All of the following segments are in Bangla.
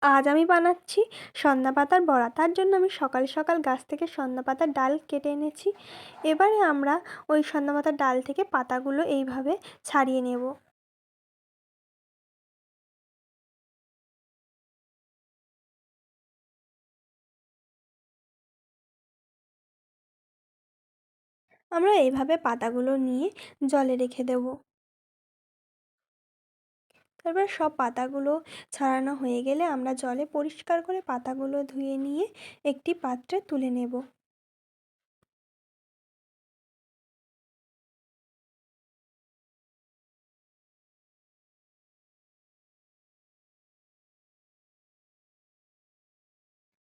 আজ আমি বানাচ্ছি সন্ধ্যা পাতার বড়া। তার জন্য আমি সকাল সকাল গাছ থেকে সন্ধ্যা পাতার ডাল কেটে এনেছি। এবারে আমরা ওই সন্ধ্যা পাতার ডাল থেকে পাতাগুলো এইভাবে ছাড়িয়ে নেব। আমরা এইভাবে পাতাগুলো নিয়ে জলে রেখে দেব। তারপর সব পাতাগুলো ছাড়ানো হয়ে গেলে আমরা জলে পরিষ্কার করে পাতাগুলো ধুয়ে নিয়ে একটি পাত্রে তুলে নেব।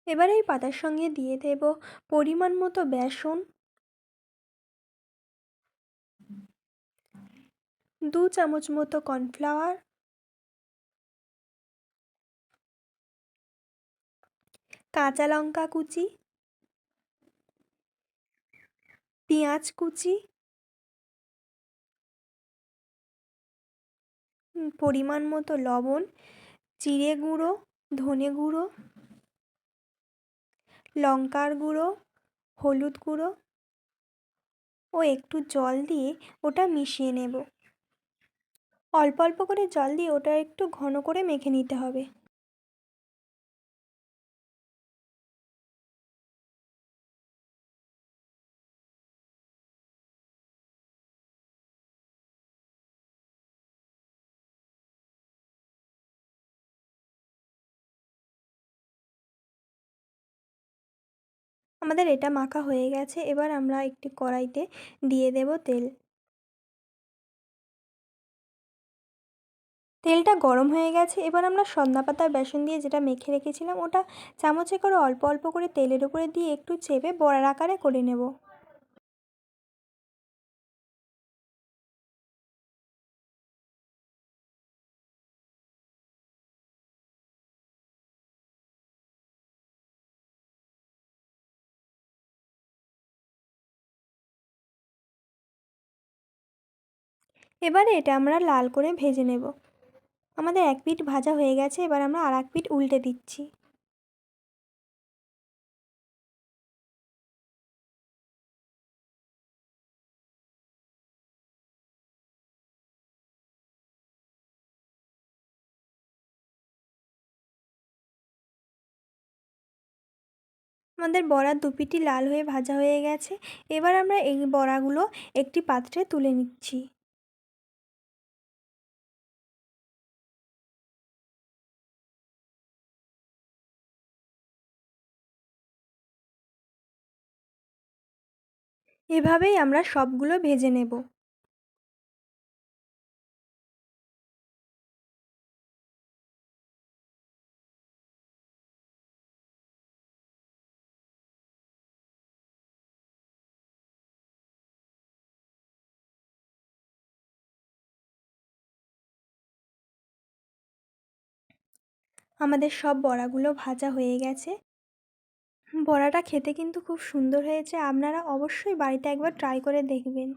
এবার এই পাতার সঙ্গে দিয়ে দেব পরিমাণ মতো বেসন, 2 চামচ মতো কর্নফ্লাওয়ার, কাঁচা লঙ্কা কুচি, পেঁয়াজ কুচি, পরিমাণ মতো লবণ, জিরে গুঁড়ো, ধনে গুঁড়ো, লঙ্কার গুঁড়ো, হলুদ গুঁড়ো ও একটু জল দিয়ে ওটা মিশিয়ে নেব। অল্প অল্প করে জল দিয়ে ওটা একটু ঘন করে মেখে নিতে হবে। আমাদের এটা মাখা হয়ে গেছে। এবার আমরা একটি কড়াইতে দিয়ে দেব তেল। তেলটা গরম হয়ে গেছে। এবার আমরা সন্ধ্যা পাতার বেসন দিয়ে যেটা মেখে রেখেছিলাম ওটা চামচে করে অল্প অল্প করে তেলের উপরে দিয়ে একটু চেপে বড়ার আকারে করে নেব। এবারে এটা আমরা লাল করে ভেজে নেব। আমাদের এক পিঠ ভাজা হয়ে গেছে। এবার আমরা আর এক পিঠ উল্টে দিচ্ছি। আমাদের বড়ার দু পিঠই লাল হয়ে ভাজা হয়ে গেছে। এবার আমরা এই বড়াগুলো একটি পাত্রে তুলে নিচ্ছি। এভাবেই আমরা সবগুলো ভেজে নেব। আমাদের সব বড়াগুলো ভাজা হয়ে গেছে। বড়াটা খেতে কিন্তু খুব সুন্দর হয়েছে। আপনারা অবশ্যই বাড়িতে একবার ট্রাই করে দেখবেন।